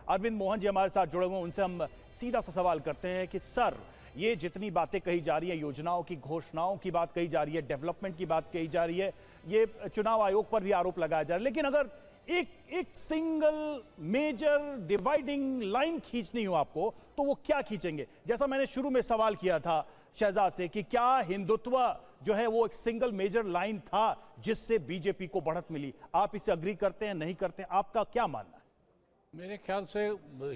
अरविंद मोहन जी हमारे साथ जुड़े हुए हैं, उनसे हम सीधा सा सवाल करते हैं कि सर, ये जितनी बातें कही जा रही है, योजनाओं की घोषणाओं की बात कही जा रही है, डेवलपमेंट की बात कही जा रही है, ये चुनाव आयोग पर भी आरोप लगाया जा रहा है, लेकिन अगर एक सिंगल मेजर डिवाइडिंग लाइन खींचनी हो आपको, तो वो क्या खींचेंगे? जैसा मैंने शुरू में सवाल किया था शहजाद से कि क्या हिंदुत्व जो है वो एक सिंगल मेजर लाइन था जिससे बीजेपी को बढ़त मिली? आप इसे अग्री करते हैं, नहीं करते हैं? आपका क्या मानना है? मेरे ख्याल से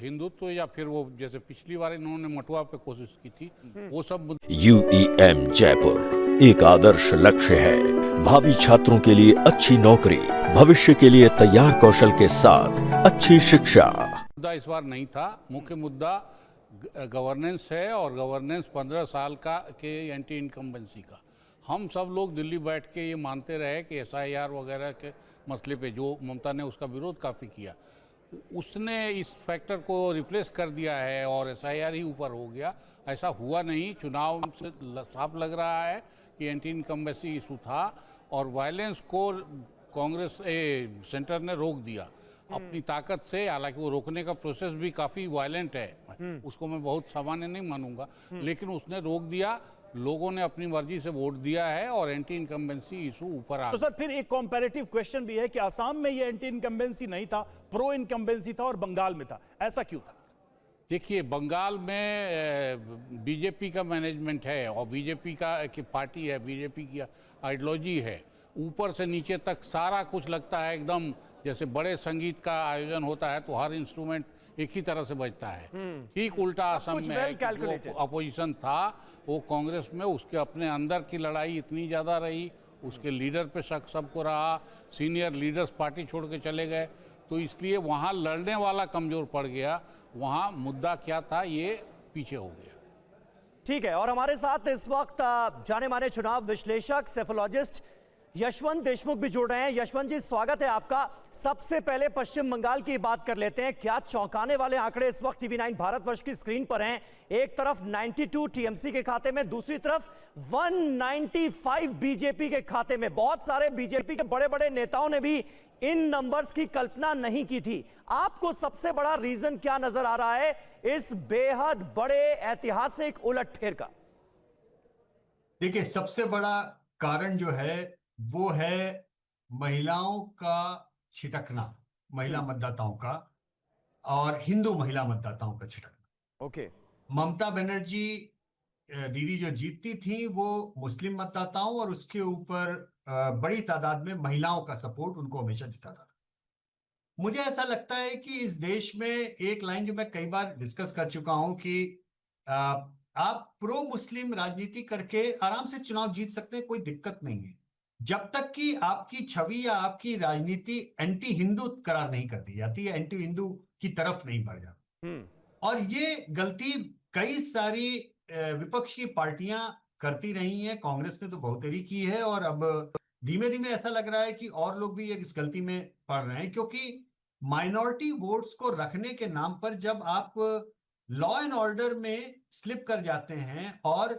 हिंदुत्व या फिर वो जैसे पिछली बार इन्होंने मटुआ पे कोशिश की थी, वो सब UEM जयपुर एक आदर्श लक्ष्य है। भावी छात्रों के लिए अच्छी नौकरी, भविष्य के लिए तैयार कौशल के साथ अच्छी शिक्षा। मुद्दा इस बार नहीं था। मुख्य मुद्दा गवर्नेंस है, और गवर्नेंस 15 साल का के एंटी इनकम्बेंसी का। हम सब लोग दिल्ली बैठ के ये मानते रहे कि SIR वगैरह के मसले पे जो ममता ने उसका विरोध काफ़ी किया, उसने इस फैक्टर को रिप्लेस कर दिया है और SIR ही ऊपर हो गया। ऐसा हुआ नहीं। चुनाव से साफ लग रहा है कि एंटी इनकम्बेंसी इशू था, और वायलेंस को कांग्रेस सेंटर ने रोक दिया अपनी ताकत से। हालांकि वो रोकने का प्रोसेस भी काफ़ी वायलेंट है, उसको मैं बहुत सामान्य नहीं मानूंगा, लेकिन उसने रोक दिया। लोगों ने अपनी मर्जी से वोट दिया है और एंटी इनकम्बेंसी इशू ऊपर आ तो सर फिर एक कंपैरेटिव क्वेश्चन भी है कि असम में ये एंटी इनकम्बेंसी नहीं था, प्रो इनकम्बेंसी था, और बंगाल में था। ऐसा क्यों था? देखिए, बंगाल में बीजेपी का मैनेजमेंट है, और बीजेपी की पार्टी है, बीजेपी की आइडियोलॉजी है। ऊपर से नीचे तक सारा कुछ लगता है एकदम जैसे बड़े संगीत का आयोजन होता है तो हर इंस्ट्रूमेंट एक ही तरह से बजता है। ठीक उल्टा असम में है कि वो अपोजिशन था, वो कांग्रेस में उसके अपने अंदर की लड़ाई इतनी ज़्यादा रही, उसके लीडर पे शक सबको रहा, सीनियर लीडर्स पार्टी छोड़ के चले गए, तो इसलिए वहाँ लड़ने वाला कमज़ोर पड़ गया। वहाँ मुद्दा क्या था ये पीछे हो गया। ठीक है, और हमारे साथ इस वक्त जाने माने चुनाव विश्लेषक सेफोलॉजिस्ट यशवंत देशमुख भी जुड़ रहे हैं। यशवंत जी, स्वागत है आपका। सबसे पहले पश्चिम बंगाल की बात कर लेते हैं। क्या चौंकाने वाले आंकड़े इस वक्त TV9 भारतवर्ष की स्क्रीन पर हैं। एक तरफ 92 TMC के खाते में, दूसरी तरफ 195 बीजेपी के खाते में। बहुत सारे बीजेपी के बड़े बड़े नेताओं ने भी इन नंबर्स की कल्पना नहीं की थी। आपको सबसे बड़ा रीजन क्या नजर आ रहा है इस बेहद बड़े ऐतिहासिक उलटफेर का? देखिए, सबसे बड़ा कारण जो है वो है महिलाओं का छिटकना, महिला मतदाताओं का, और हिंदू महिला मतदाताओं का छिटकना। ओके। ममता बनर्जी दीदी जो जीतती थी वो मुस्लिम मतदाताओं और उसके ऊपर बड़ी तादाद में महिलाओं का सपोर्ट उनको हमेशा जिताता था। मुझे ऐसा लगता है कि इस देश में एक लाइन जो मैं कई बार डिस्कस कर चुका हूं कि आप प्रो मुस्लिम राजनीति करके आराम से चुनाव जीत सकते हैं, कोई दिक्कत नहीं है, जब तक कि आपकी छवि या आपकी राजनीति एंटी हिंदू करार नहीं कर दी जाती है, एंटी हिंदू की तरफ नहीं बढ़ जाती। और ये गलती कई सारी विपक्ष की पार्टियां करती रही हैं। कांग्रेस ने तो बहुतेरी की है, और अब धीमे धीमे ऐसा लग रहा है कि और लोग भी इस गलती में पड़ रहे हैं, क्योंकि माइनॉरिटी वोट्स को रखने के नाम पर जब आप लॉ एंड ऑर्डर में स्लिप कर जाते हैं और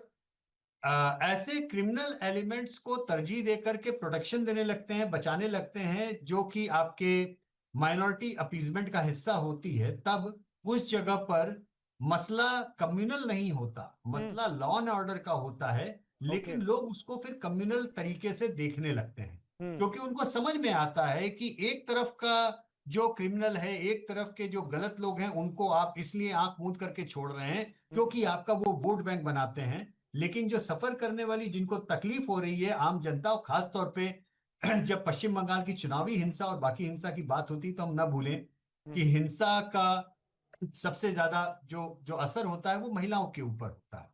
ऐसे क्रिमिनल एलिमेंट्स को तरजीह देकर के प्रोटेक्शन देने लगते हैं, बचाने लगते हैं, जो कि आपके माइनॉरिटी अपीजमेंट का हिस्सा होती है, तब उस जगह पर मसला कम्युनल नहीं होता, मसला लॉ एंड ऑर्डर का होता है। लेकिन लोग उसको फिर कम्युनल तरीके से देखने लगते हैं, क्योंकि उनको समझ में आता है कि एक तरफ का जो क्रिमिनल है, एक तरफ के जो गलत लोग हैं, उनको आप इसलिए आंख मूंद करके छोड़ रहे हैं क्योंकि आपका वो वोट बैंक बनाते हैं। लेकिन जो सफर करने वाली, जिनको तकलीफ हो रही है, आम जनता, और खास तौर पे जब पश्चिम बंगाल की चुनावी हिंसा और बाकी हिंसा की बात होती, तो हम ना भूलें कि हिंसा का सबसे ज्यादा जो जो असर होता है वो महिलाओं के ऊपर होता है।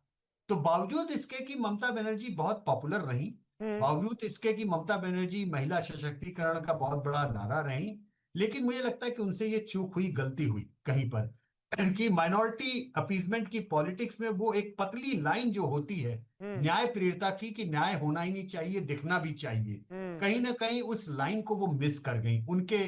तो बावजूद इसके कि ममता बनर्जी बहुत पॉपुलर रही, बावजूद इसके कि ममता बनर्जी महिला सशक्तिकरण का बहुत बड़ा नारा रही, लेकिन मुझे लगता है कि उनसे ये चूक हुई, गलती हुई कहीं पर कि माइनॉरिटी अपीजमेंट की पॉलिटिक्स में वो एक पतली लाइन जो होती है न्याय प्रियता की, कि न्याय होना ही नहीं चाहिए, दिखना भी चाहिए, कहीं ना कहीं उस लाइन को वो मिस कर गई। उनके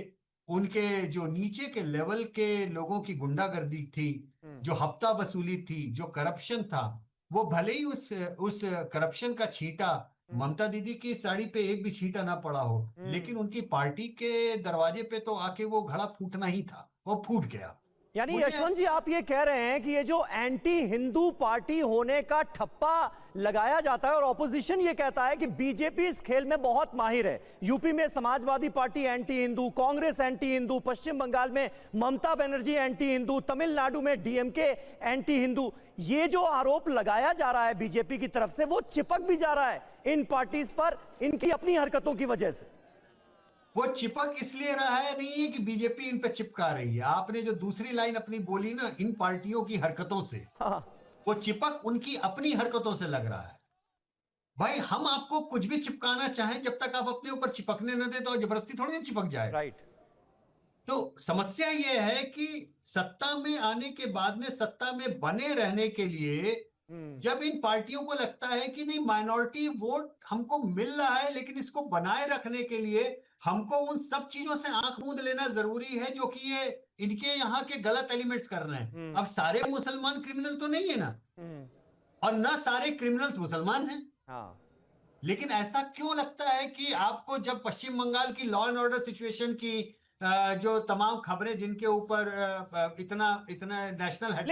उनके जो नीचे के लेवल के लोगों की गुंडागर्दी थी, जो हफ्ता वसूली थी, जो करप्शन था, वो भले ही उस करप्शन का छींटा ममता दीदी की साड़ी पे एक भी छींटा ना पड़ा हो, लेकिन उनकी पार्टी के दरवाजे पे तो आके वो घड़ा फूटना ही था, वो फूट गया। यानी मुझे यशवंत जी आप ये कह रहे हैं कि ये जो एंटी हिंदू पार्टी होने का ठप्पा लगाया जाता है और ऑपोजिशन ये कहता है कि बीजेपी इस खेल में बहुत माहिर है। यूपी में Samajwadi Party anti Hindu, Congress anti Hindu, Paschim Bengal में ममता बनर्जी एंटी हिंदू, तमिलनाडु में डीएमके एंटी हिंदू। ये जो आरोप लगाया जा रहा है बीजेपी की तरफ से वो चिपक भी जा रहा है इन पार्टीज पर इनकी अपनी हरकतों की वजह से। वो चिपक इसलिए रहा है नहीं है कि बीजेपी इन पे चिपका रही है। आपने जो दूसरी लाइन अपनी बोली ना, इन पार्टियों की हरकतों से, हाँ। वो चिपक उनकी अपनी हरकतों से लग रहा है। भाई हम आपको कुछ भी चिपकाना चाहें, जब तक आप अपने ऊपर चिपकने न दे तो जबरदस्ती थोड़ी ना चिपक जाए। राइट। तो समस्या यह है कि सत्ता में आने के बाद में सत्ता में बने रहने के लिए जब इन पार्टियों को लगता है कि नहीं माइनॉरिटी वोट हमको मिल रहा है, लेकिन इसको बनाए रखने के लिए हमको उन सब चीजों से आंख मूंद लेना जरूरी है जो कि ये इनके यहाँ के गलत एलिमेंट्स कर रहे हैं। अब सारे मुसलमान क्रिमिनल तो नहीं है ना, और ना सारे क्रिमिनल्स मुसलमान हैं। हाँ। लेकिन ऐसा क्यों लगता है कि आपको जब पश्चिम बंगाल की लॉ एंड ऑर्डर सिचुएशन की जो तमाम खबरें जिनके ऊपर इतना इतना नेशनल